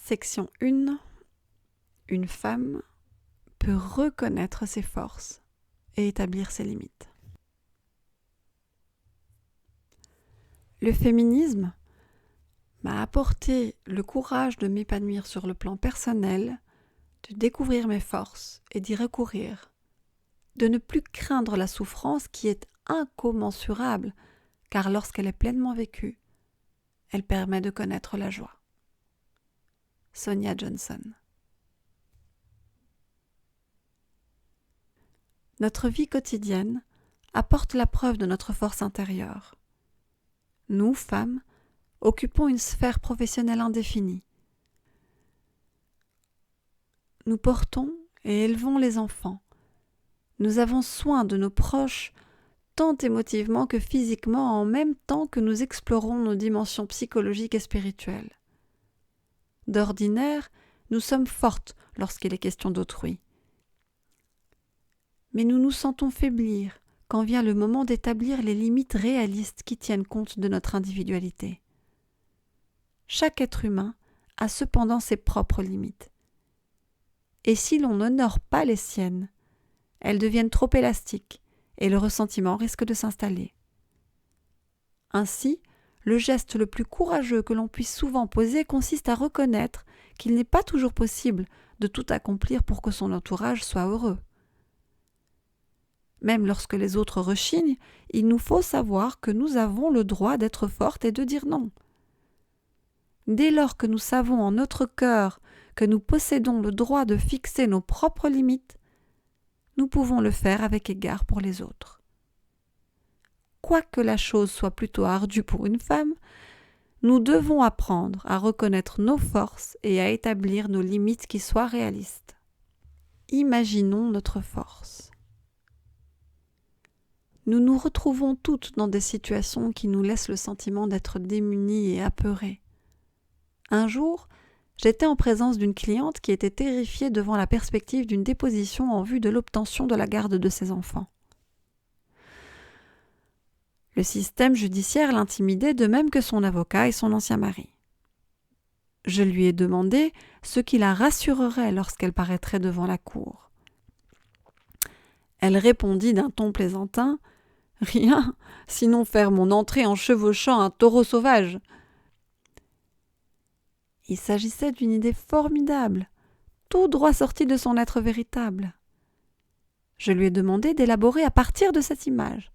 Section 1. Une femme peut reconnaître ses forces et établir ses limites. Le féminisme m'a apporté le courage de m'épanouir sur le plan personnel, de découvrir mes forces et d'y recourir, de ne plus craindre la souffrance qui est incommensurable, car lorsqu'elle est pleinement vécue, elle permet de connaître la joie. Sonia Johnson. Notre vie quotidienne apporte la preuve de notre force intérieure. Nous, femmes, occupons une sphère professionnelle indéfinie. Nous portons et élevons les enfants. Nous avons soin de nos proches tant émotivement que physiquement en même temps que nous explorons nos dimensions psychologiques et spirituelles. D'ordinaire, nous sommes fortes lorsqu'il est question d'autrui. Mais nous nous sentons faiblir quand vient le moment d'établir les limites réalistes qui tiennent compte de notre individualité. Chaque être humain a cependant ses propres limites. Et si l'on n'honore pas les siennes, elles deviennent trop élastiques et le ressentiment risque de s'installer. Ainsi, le geste le plus courageux que l'on puisse souvent poser consiste à reconnaître qu'il n'est pas toujours possible de tout accomplir pour que son entourage soit heureux. Même lorsque les autres rechignent, il nous faut savoir que nous avons le droit d'être fortes et de dire non. Dès lors que nous savons en notre cœur que nous possédons le droit de fixer nos propres limites, nous pouvons le faire avec égard pour les autres. Quoique la chose soit plutôt ardue pour une femme, nous devons apprendre à reconnaître nos forces et à établir nos limites qui soient réalistes. Imaginons notre force. Nous nous retrouvons toutes dans des situations qui nous laissent le sentiment d'être démunies et apeurées. Un jour, j'étais en présence d'une cliente qui était terrifiée devant la perspective d'une déposition en vue de l'obtention de la garde de ses enfants. Le système judiciaire l'intimidait de même que son avocat et son ancien mari. Je lui ai demandé ce qui la rassurerait lorsqu'elle paraîtrait devant la cour. Elle répondit d'un ton plaisantin : « Rien, sinon faire mon entrée en chevauchant un taureau sauvage. » Il s'agissait d'une idée formidable, tout droit sortie de son être véritable. Je lui ai demandé d'élaborer à partir de cette image.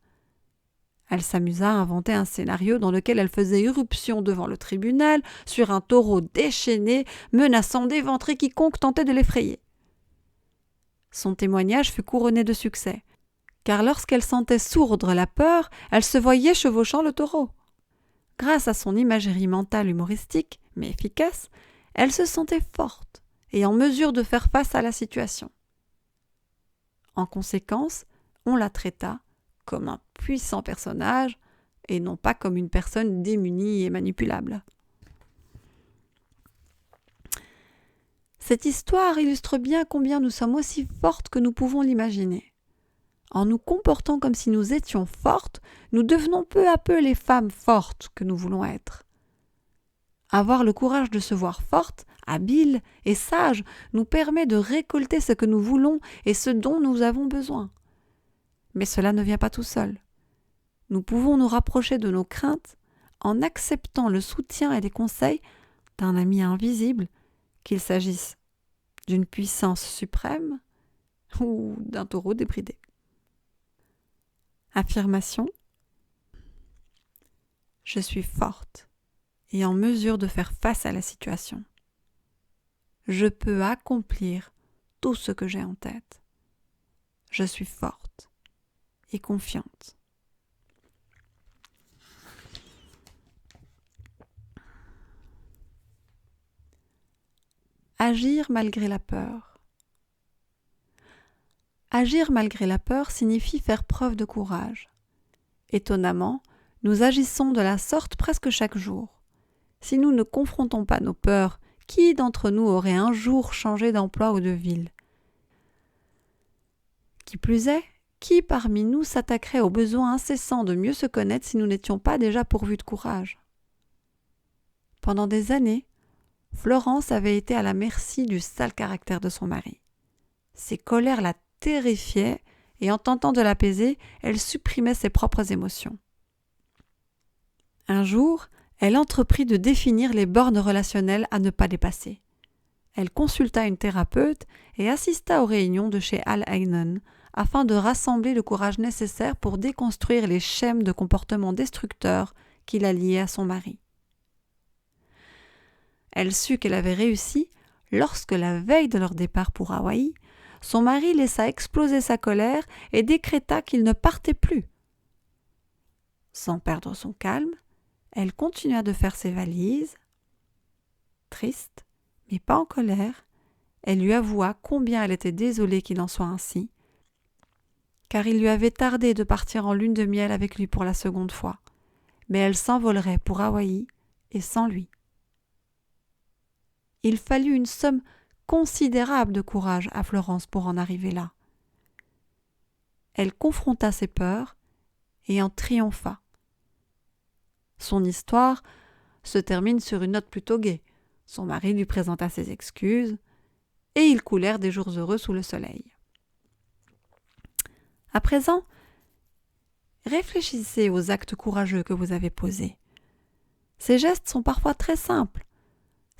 Elle s'amusa à inventer un scénario dans lequel elle faisait irruption devant le tribunal sur un taureau déchaîné, menaçant d'éventrer quiconque tentait de l'effrayer. Son témoignage fut couronné de succès, car lorsqu'elle sentait sourdre la peur, elle se voyait chevauchant le taureau. Grâce à son imagerie mentale humoristique, mais efficace, elle se sentait forte et en mesure de faire face à la situation. En conséquence, on la traita comme un puissant personnage et non pas comme une personne démunie et manipulable. Cette histoire illustre bien combien nous sommes aussi fortes que nous pouvons l'imaginer. En nous comportant comme si nous étions fortes, nous devenons peu à peu les femmes fortes que nous voulons être. Avoir le courage de se voir forte, habile et sage nous permet de récolter ce que nous voulons et ce dont nous avons besoin. Mais cela ne vient pas tout seul. Nous pouvons nous rapprocher de nos craintes en acceptant le soutien et les conseils d'un ami invisible, qu'il s'agisse d'une puissance suprême ou d'un taureau débridé. Affirmation : je suis forte et en mesure de faire face à la situation. Je peux accomplir tout ce que j'ai en tête. Je suis forte et confiante. Agir malgré la peur. Agir malgré la peur signifie faire preuve de courage. Étonnamment, nous agissons de la sorte presque chaque jour. Si nous ne confrontons pas nos peurs, qui d'entre nous aurait un jour changé d'emploi ou de ville ? Qui plus est, qui parmi nous s'attaquerait au besoin incessant de mieux se connaître si nous n'étions pas déjà pourvus de courage ? Pendant des années, Florence avait été à la merci du sale caractère de son mari. Ses colères la terrifiaient et en tentant de l'apaiser, elle supprimait ses propres émotions. Un jour, elle entreprit de définir les bornes relationnelles à ne pas dépasser. Elle consulta une thérapeute et assista aux réunions de chez Al Aynon afin de rassembler le courage nécessaire pour déconstruire les schèmes de comportement destructeurs qui la liaient à son mari. Elle sut qu'elle avait réussi lorsque, la veille de leur départ pour Hawaï, son mari laissa exploser sa colère et décréta qu'il ne partait plus. Sans perdre son calme, elle continua de faire ses valises. Triste, mais pas en colère, elle lui avoua combien elle était désolée qu'il en soit ainsi, car il lui avait tardé de partir en lune de miel avec lui pour la seconde fois, mais elle s'envolerait pour Hawaï et sans lui. Il fallut une somme considérable de courage à Florence pour en arriver là. Elle confronta ses peurs et en triompha. Son histoire se termine sur une note plutôt gaie. Son mari lui présenta ses excuses et ils coulèrent des jours heureux sous le soleil. À présent, réfléchissez aux actes courageux que vous avez posés. Ces gestes sont parfois très simples.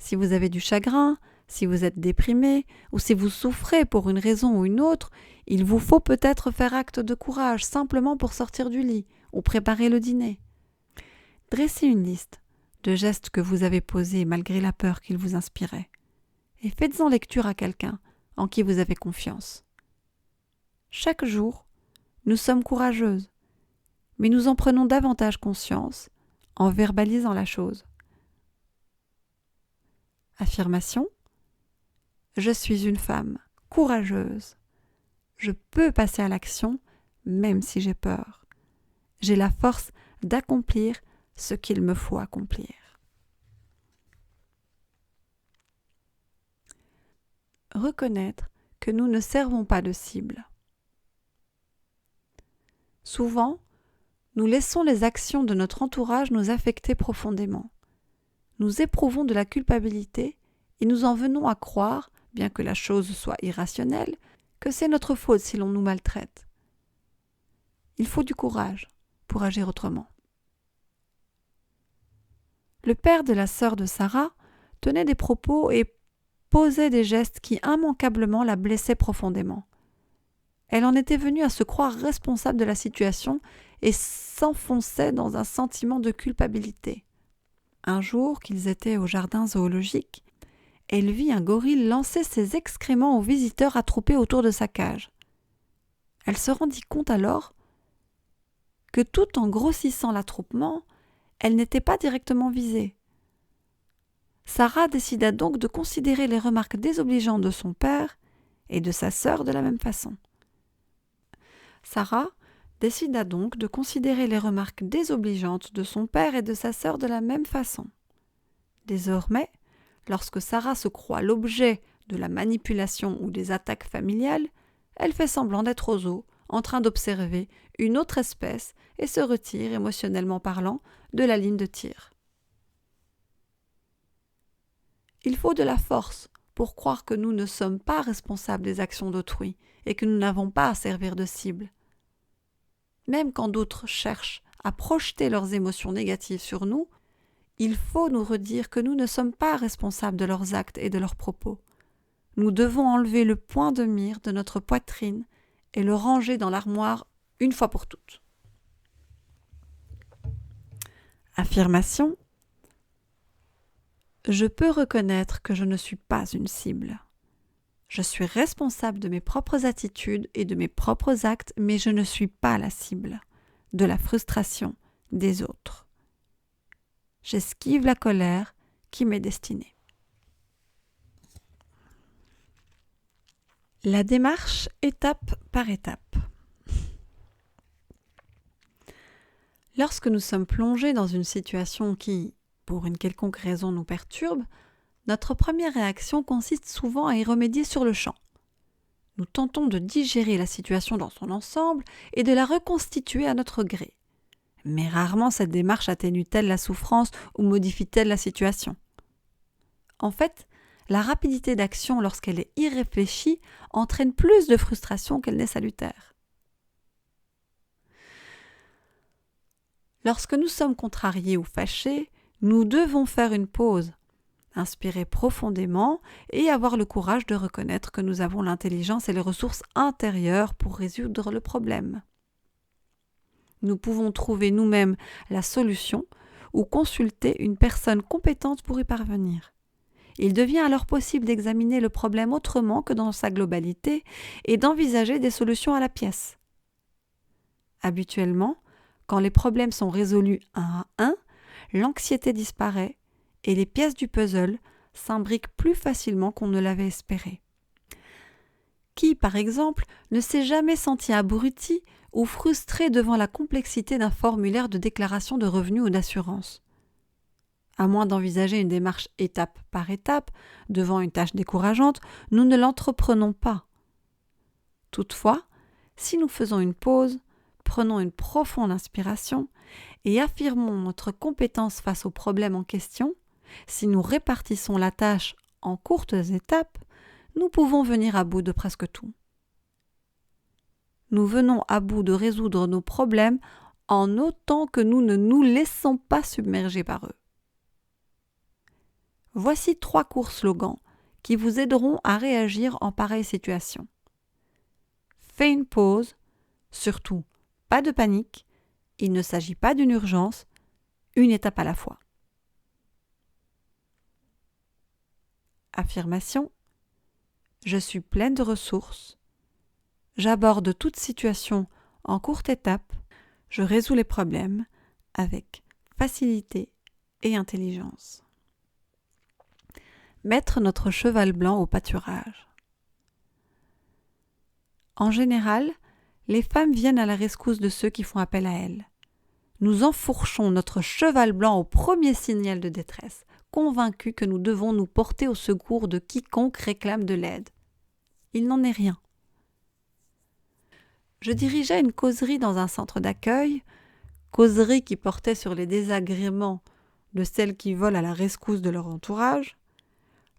Si vous avez du chagrin, si vous êtes déprimé ou si vous souffrez pour une raison ou une autre, il vous faut peut-être faire acte de courage simplement pour sortir du lit ou préparer le dîner. Dressez une liste de gestes que vous avez posés malgré la peur qu'ils vous inspiraient et faites-en lecture à quelqu'un en qui vous avez confiance. Chaque jour, nous sommes courageuses, mais nous en prenons davantage conscience en verbalisant la chose. Affirmation : je suis une femme courageuse. Je peux passer à l'action même si j'ai peur. J'ai la force d'accomplir ce qu'il me faut accomplir. Reconnaître que nous ne servons pas de cible. Souvent, nous laissons les actions de notre entourage nous affecter profondément. Nous éprouvons de la culpabilité et nous en venons à croire, bien que la chose soit irrationnelle, que c'est notre faute si l'on nous maltraite. Il faut du courage pour agir autrement. Le père de la sœur de Sarah tenait des propos et posait des gestes qui immanquablement la blessaient profondément. Elle en était venue à se croire responsable de la situation et s'enfonçait dans un sentiment de culpabilité. Un jour qu'ils étaient au jardin zoologique, elle vit un gorille lancer ses excréments aux visiteurs attroupés autour de sa cage. Elle se rendit compte alors que tout en grossissant l'attroupement, elle n'était pas directement visée. Sarah décida donc de considérer les remarques désobligeantes de son père et de sa sœur de la même façon. Sarah décida donc de considérer les remarques désobligeantes de son père et de sa sœur de la même façon. Désormais, lorsque Sarah se croit l'objet de la manipulation ou des attaques familiales, elle fait semblant d'être au zoo, en train d'observer une autre espèce et se retire, émotionnellement parlant, de la ligne de tir. Il faut de la force pour croire que nous ne sommes pas responsables des actions d'autrui et que nous n'avons pas à servir de cible. Même quand d'autres cherchent à projeter leurs émotions négatives sur nous, il faut nous redire que nous ne sommes pas responsables de leurs actes et de leurs propos. Nous devons enlever le point de mire de notre poitrine et le ranger dans l'armoire une fois pour toutes. Affirmation : je peux reconnaître que je ne suis pas une cible. Je suis responsable de mes propres attitudes et de mes propres actes, mais je ne suis pas la cible de la frustration des autres. J'esquive la colère qui m'est destinée. La démarche étape par étape. Lorsque nous sommes plongés dans une situation qui, pour une quelconque raison, nous perturbe, notre première réaction consiste souvent à y remédier sur le champ. Nous tentons de digérer la situation dans son ensemble et de la reconstituer à notre gré. Mais rarement cette démarche atténue-t-elle la souffrance ou modifie-t-elle la situation. En fait, la rapidité d'action lorsqu'elle est irréfléchie entraîne plus de frustration qu'elle n'est salutaire. Lorsque nous sommes contrariés ou fâchés, nous devons faire une pause, inspirer profondément et avoir le courage de reconnaître que nous avons l'intelligence et les ressources intérieures pour résoudre le problème. Nous pouvons trouver nous-mêmes la solution ou consulter une personne compétente pour y parvenir. Il devient alors possible d'examiner le problème autrement que dans sa globalité et d'envisager des solutions à la pièce. Habituellement, quand les problèmes sont résolus un à un, l'anxiété disparaît et les pièces du puzzle s'imbriquent plus facilement qu'on ne l'avait espéré. Qui, par exemple, ne s'est jamais senti abruti ou frustré devant la complexité d'un formulaire de déclaration de revenus ou d'assurance? À moins d'envisager une démarche étape par étape, devant une tâche décourageante, nous ne l'entreprenons pas. Toutefois, si nous faisons une pause, prenons une profonde inspiration et affirmons notre compétence face au problème en question, si nous répartissons la tâche en courtes étapes, nous pouvons venir à bout de presque tout. Nous venons à bout de résoudre nos problèmes en autant que nous ne nous laissons pas submerger par eux. Voici 3 courts slogans qui vous aideront à réagir en pareille situation. Fais une pause, surtout pas de panique, il ne s'agit pas d'une urgence, une étape à la fois. Affirmation: je suis pleine de ressources, j'aborde toute situation en courte étape, je résous les problèmes avec facilité et intelligence. Mettre notre cheval blanc au pâturage. En général, les femmes viennent à la rescousse de ceux qui font appel à elles. Nous enfourchons notre cheval blanc au premier signal de détresse, convaincus que nous devons nous porter au secours de quiconque réclame de l'aide. Il n'en est rien. Je dirigeais une causerie dans un centre d'accueil, causerie qui portait sur les désagréments de celles qui volent à la rescousse de leur entourage.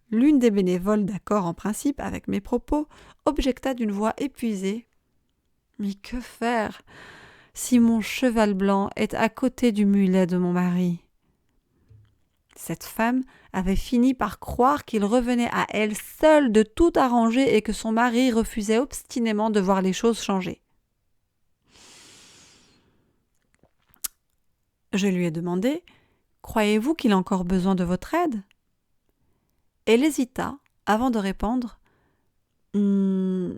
L'une des bénévoles, d'accord en principe avec mes propos, objecta d'une voix épuisée. « Mais que faire si mon cheval blanc est à côté du mulet de mon mari ?» Cette femme avait fini par croire qu'il revenait à elle seule de tout arranger et que son mari refusait obstinément de voir les choses changer. Je lui ai demandé « Croyez-vous qu'il a encore besoin de votre aide ?» Elle hésita avant de répondre « Non,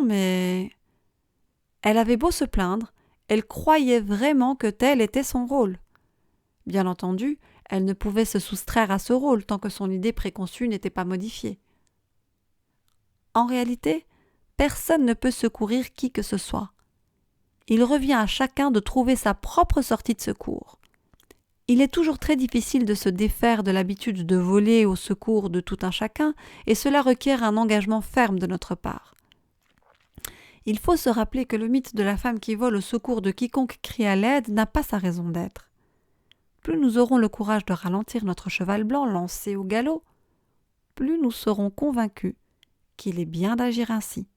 mais… » Elle avait beau se plaindre, elle croyait vraiment que tel était son rôle. Bien entendu, elle ne pouvait se soustraire à ce rôle tant que son idée préconçue n'était pas modifiée. En réalité, personne ne peut secourir qui que ce soit. Il revient à chacun de trouver sa propre sortie de secours. Il est toujours très difficile de se défaire de l'habitude de voler au secours de tout un chacun, et cela requiert un engagement ferme de notre part. Il faut se rappeler que le mythe de la femme qui vole au secours de quiconque crie à l'aide n'a pas sa raison d'être. Plus nous aurons le courage de ralentir notre cheval blanc lancé au galop, plus nous serons convaincus qu'il est bien d'agir ainsi.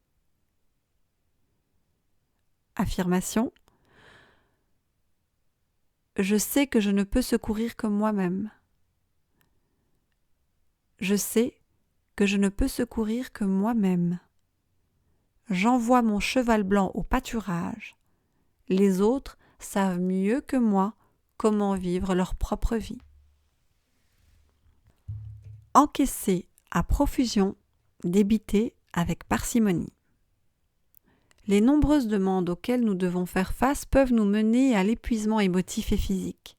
Affirmation: je sais que je ne peux secourir que moi-même. Je sais que je ne peux secourir que moi-même. J'envoie mon cheval blanc au pâturage. Les autres savent mieux que moi comment vivre leur propre vie. Encaisser à profusion, débiter avec parcimonie. Les nombreuses demandes auxquelles nous devons faire face peuvent nous mener à l'épuisement émotif et physique.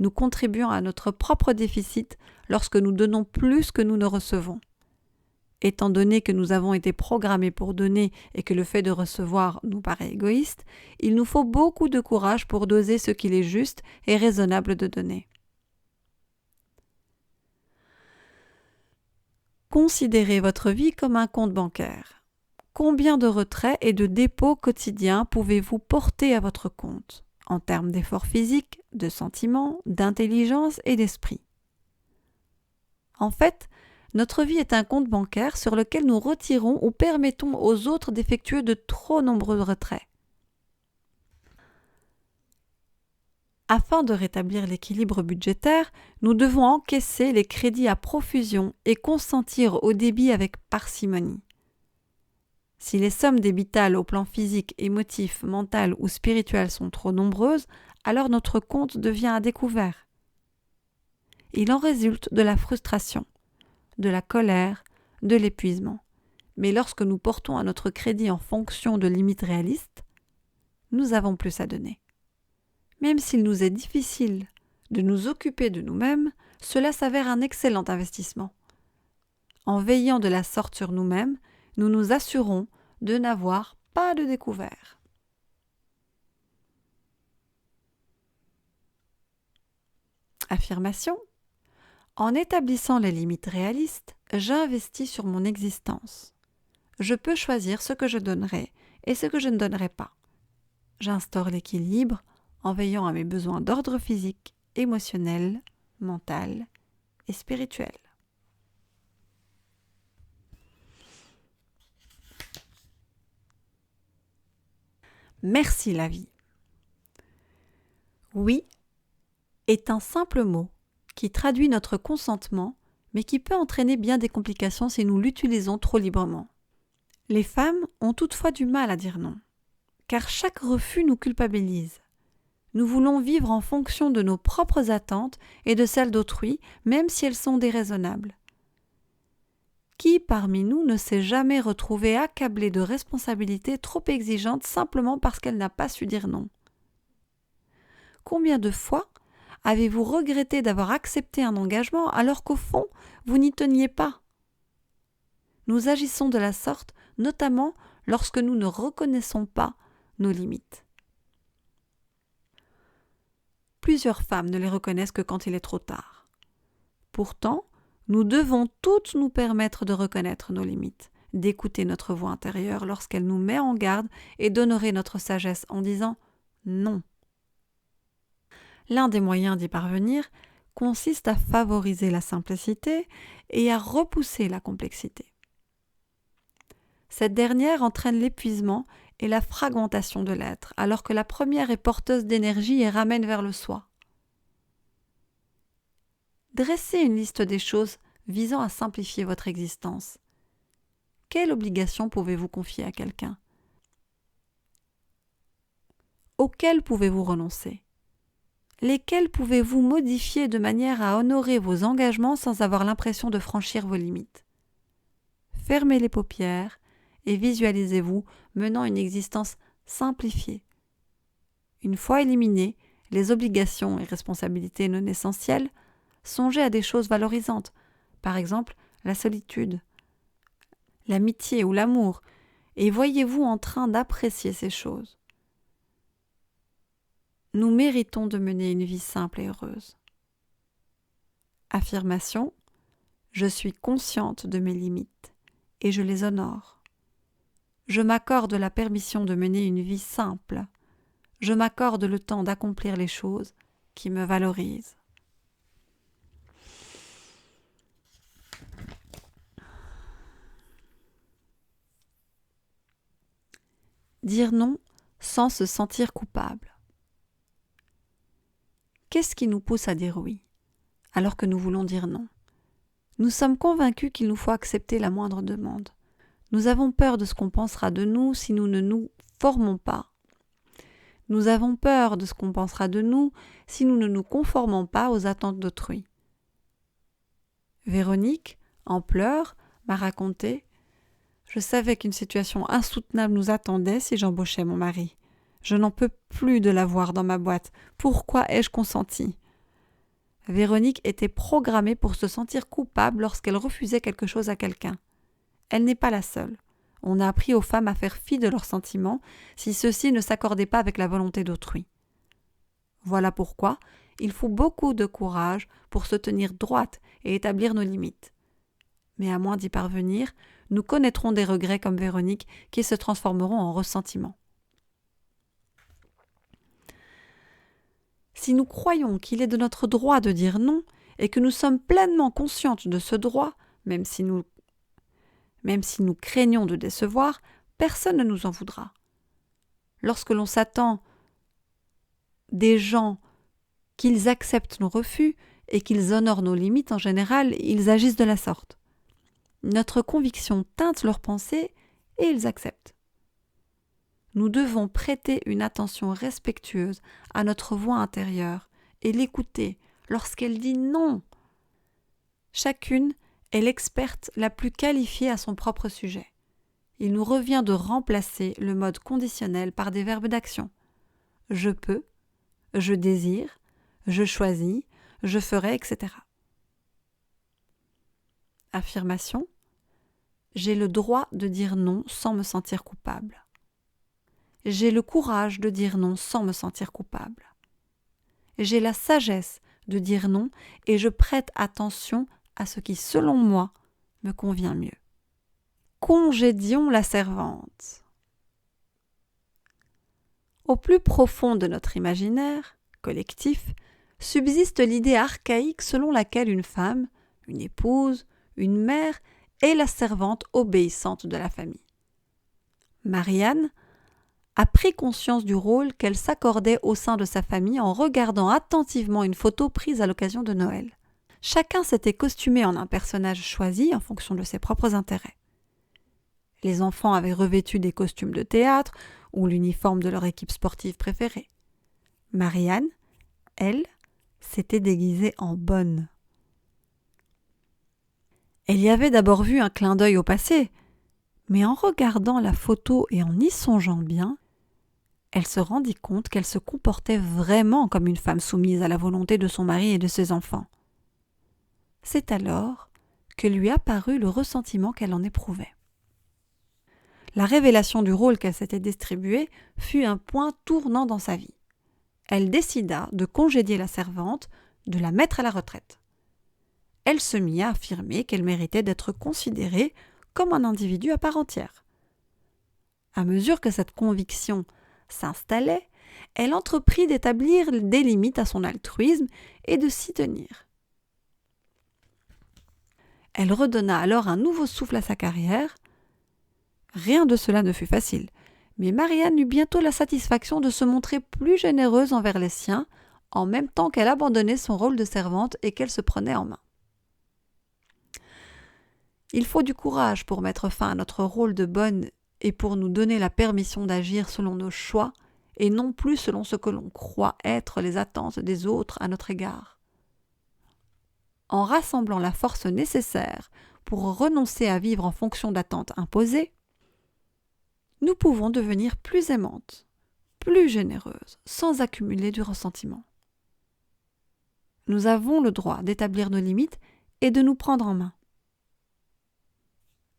Nous contribuons à notre propre déficit lorsque nous donnons plus que nous ne recevons. Étant donné que nous avons été programmés pour donner et que le fait de recevoir nous paraît égoïste, il nous faut beaucoup de courage pour doser ce qu'il est juste et raisonnable de donner. Considérez votre vie comme un compte bancaire. Combien de retraits et de dépôts quotidiens pouvez-vous porter à votre compte, en termes d'efforts physiques, de sentiments, d'intelligence et d'esprit? En fait, notre vie est un compte bancaire sur lequel nous retirons ou permettons aux autres d'effectuer de trop nombreux retraits. Afin de rétablir l'équilibre budgétaire, nous devons encaisser les crédits à profusion et consentir au débit avec parcimonie. Si les sommes débitales au plan physique, émotif, mental ou spirituel sont trop nombreuses, alors notre compte devient à découvert. Il en résulte de la frustration, de la colère, de l'épuisement. Mais lorsque nous portons à notre crédit en fonction de limites réalistes, nous avons plus à donner. Même s'il nous est difficile de nous occuper de nous-mêmes, cela s'avère un excellent investissement. En veillant de la sorte sur nous-mêmes, nous nous assurons de n'avoir pas de découvert. Affirmation. En établissant les limites réalistes, j'investis sur mon existence. Je peux choisir ce que je donnerai et ce que je ne donnerai pas. J'instaure l'équilibre en veillant à mes besoins d'ordre physique, émotionnel, mental et spirituel. Merci la vie. Oui est un simple mot qui traduit notre consentement, mais qui peut entraîner bien des complications si nous l'utilisons trop librement. Les femmes ont toutefois du mal à dire non, car chaque refus nous culpabilise. Nous voulons vivre en fonction de nos propres attentes et de celles d'autrui, même si elles sont déraisonnables. Qui parmi nous ne s'est jamais retrouvé accablé de responsabilités trop exigeantes simplement parce qu'elle n'a pas su dire non ? Combien de fois avez-vous regretté d'avoir accepté un engagement alors qu'au fond, vous n'y teniez pas ? Nous agissons de la sorte, notamment lorsque nous ne reconnaissons pas nos limites. Plusieurs femmes ne les reconnaissent que quand il est trop tard. Pourtant, nous devons toutes nous permettre de reconnaître nos limites, d'écouter notre voix intérieure lorsqu'elle nous met en garde et d'honorer notre sagesse en disant « non ». L'un des moyens d'y parvenir consiste à favoriser la simplicité et à repousser la complexité. Cette dernière entraîne l'épuisement et la fragmentation de l'être, alors que la première est porteuse d'énergie et ramène vers le soi. Dressez une liste des choses visant à simplifier votre existence. Quelle obligation pouvez-vous confier à quelqu'un ? Auxquelles pouvez-vous renoncer ? Lesquelles pouvez-vous modifier de manière à honorer vos engagements sans avoir l'impression de franchir vos limites ? Fermez les paupières et visualisez-vous menant une existence simplifiée. Une fois éliminées les obligations et responsabilités non essentielles, songez à des choses valorisantes, par exemple la solitude, l'amitié ou l'amour, et voyez-vous en train d'apprécier ces choses. Nous méritons de mener une vie simple et heureuse. Affirmation. Je suis consciente de mes limites et je les honore. Je m'accorde la permission de mener une vie simple. Je m'accorde le temps d'accomplir les choses qui me valorisent. Dire non sans se sentir coupable. Qu'est-ce qui nous pousse à dire oui, alors que nous voulons dire non ? Nous sommes convaincus qu'il nous faut accepter la moindre demande. Nous avons peur de ce qu'on pensera de nous si nous ne nous formons pas. Nous avons peur de ce qu'on pensera de nous si nous ne nous conformons pas aux attentes d'autrui. Véronique, en pleurs, m'a raconté « Je savais qu'une situation insoutenable nous attendait si j'embauchais mon mari. Je n'en peux plus de l'avoir dans ma boîte. Pourquoi ai-je consenti ?» Véronique était programmée pour se sentir coupable lorsqu'elle refusait quelque chose à quelqu'un. Elle n'est pas la seule. On a appris aux femmes à faire fi de leurs sentiments si ceux-ci ne s'accordaient pas avec la volonté d'autrui. Voilà pourquoi il faut beaucoup de courage pour se tenir droite et établir nos limites. Mais à moins d'y parvenir, nous connaîtrons des regrets comme Véronique qui se transformeront en ressentiment. Si nous croyons qu'il est de notre droit de dire non, et que nous sommes pleinement conscientes de ce droit, même si nous craignons de décevoir, personne ne nous en voudra. Lorsque l'on s'attend des gens qu'ils acceptent nos refus et qu'ils honorent nos limites, en général, ils agissent de la sorte. Notre conviction teinte leurs pensées et ils acceptent. Nous devons prêter une attention respectueuse à notre voix intérieure et l'écouter lorsqu'elle dit non. Chacune est l'experte la plus qualifiée à son propre sujet. Il nous revient de remplacer le mode conditionnel par des verbes d'action. Je peux, je désire, je choisis, je ferai, etc. Affirmation. J'ai le droit de dire non sans me sentir coupable. J'ai le courage de dire non sans me sentir coupable. J'ai la sagesse de dire non et je prête attention à ce qui, selon moi, me convient mieux. Congédions la servante. Au plus profond de notre imaginaire collectif subsiste l'idée archaïque selon laquelle une femme, une épouse, une mère est la servante obéissante de la famille. Marianne a pris conscience du rôle qu'elle s'accordait au sein de sa famille en regardant attentivement une photo prise à l'occasion de Noël. Chacun s'était costumé en un personnage choisi en fonction de ses propres intérêts. Les enfants avaient revêtu des costumes de théâtre ou l'uniforme de leur équipe sportive préférée. Marianne, elle, s'était déguisée en bonne. Elle y avait d'abord vu un clin d'œil au passé, mais en regardant la photo et en y songeant bien, elle se rendit compte qu'elle se comportait vraiment comme une femme soumise à la volonté de son mari et de ses enfants. C'est alors que lui apparut le ressentiment qu'elle en éprouvait. La révélation du rôle qu'elle s'était distribué fut un point tournant dans sa vie. Elle décida de congédier la servante, de la mettre à la retraite. Elle se mit à affirmer qu'elle méritait d'être considérée comme un individu à part entière. À mesure que cette conviction s'installait, elle entreprit d'établir des limites à son altruisme et de s'y tenir. Elle redonna alors un nouveau souffle à sa carrière. Rien de cela ne fut facile, mais Marianne eut bientôt la satisfaction de se montrer plus généreuse envers les siens, en même temps qu'elle abandonnait son rôle de servante et qu'elle se prenait en main. Il faut du courage pour mettre fin à notre rôle de bonne et pour nous donner la permission d'agir selon nos choix et non plus selon ce que l'on croit être les attentes des autres à notre égard. En rassemblant la force nécessaire pour renoncer à vivre en fonction d'attentes imposées, nous pouvons devenir plus aimantes, plus généreuses, sans accumuler du ressentiment. Nous avons le droit d'établir nos limites et de nous prendre en main.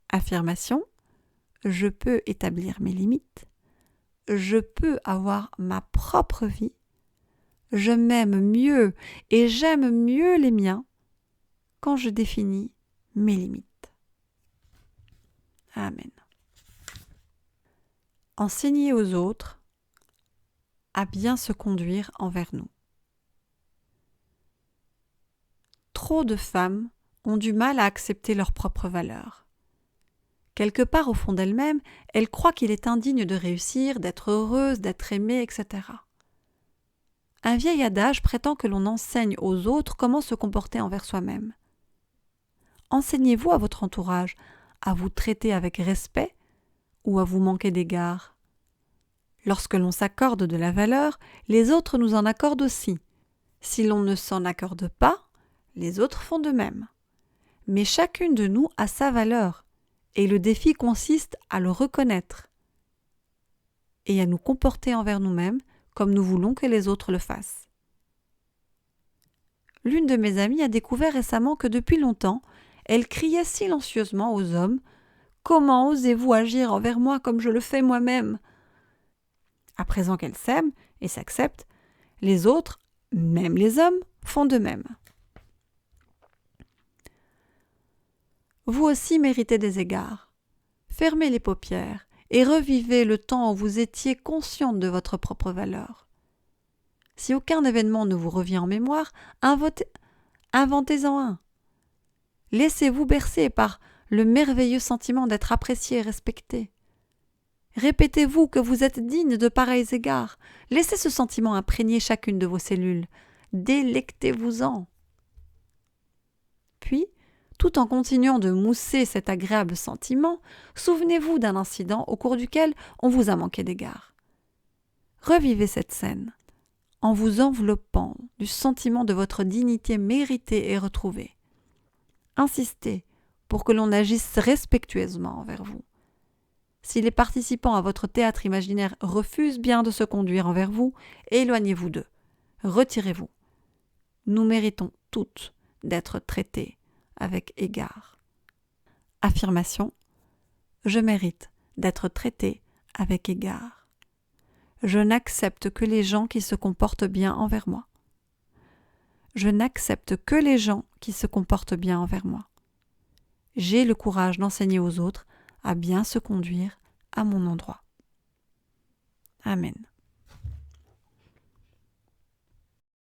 Affirmation. Je peux établir mes limites. Je peux avoir ma propre vie. Je m'aime mieux et j'aime mieux les miens quand je définis mes limites. Amen. Enseigner aux autres à bien se conduire envers nous. Trop de femmes ont du mal à accepter leurs propres valeurs. Quelque part au fond d'elles-mêmes, elles croient qu'il est indigne de réussir, d'être heureuse, d'être aimée, etc. Un vieil adage prétend que l'on enseigne aux autres comment se comporter envers soi-même. Enseignez-vous à votre entourage à vous traiter avec respect ou à vous manquer d'égard. Lorsque l'on s'accorde de la valeur, les autres nous en accordent aussi. Si l'on ne s'en accorde pas, les autres font de même. Mais chacune de nous a sa valeur, et le défi consiste à le reconnaître et à nous comporter envers nous-mêmes comme nous voulons que les autres le fassent. L'une de mes amies a découvert récemment que depuis longtemps, elle criait silencieusement aux hommes « Comment osez-vous agir envers moi comme je le fais moi-même ?» À présent qu'elle s'aime et s'accepte, les autres, même les hommes, font de même. Vous aussi méritez des égards. Fermez les paupières et revivez le temps où vous étiez consciente de votre propre valeur. Si aucun événement ne vous revient en mémoire, Inventez-en un. Laissez-vous bercer par le merveilleux sentiment d'être apprécié et respecté. Répétez-vous que vous êtes digne de pareils égards. Laissez ce sentiment imprégner chacune de vos cellules. Délectez-vous-en. Puis, tout en continuant de mousser cet agréable sentiment, souvenez-vous d'un incident au cours duquel on vous a manqué d'égard. Revivez cette scène en vous enveloppant du sentiment de votre dignité méritée et retrouvée. Insistez pour que l'on agisse respectueusement envers vous. Si les participants à votre théâtre imaginaire refusent bien de se conduire envers vous, éloignez-vous d'eux. Retirez-vous. Nous méritons toutes d'être traitées avec égard. Affirmation. Je mérite d'être traitée avec égard. Je n'accepte que les gens qui se comportent bien envers moi. Je n'accepte que les gens qui se comportent bien envers moi. J'ai le courage d'enseigner aux autres à bien se conduire à mon endroit. Amen.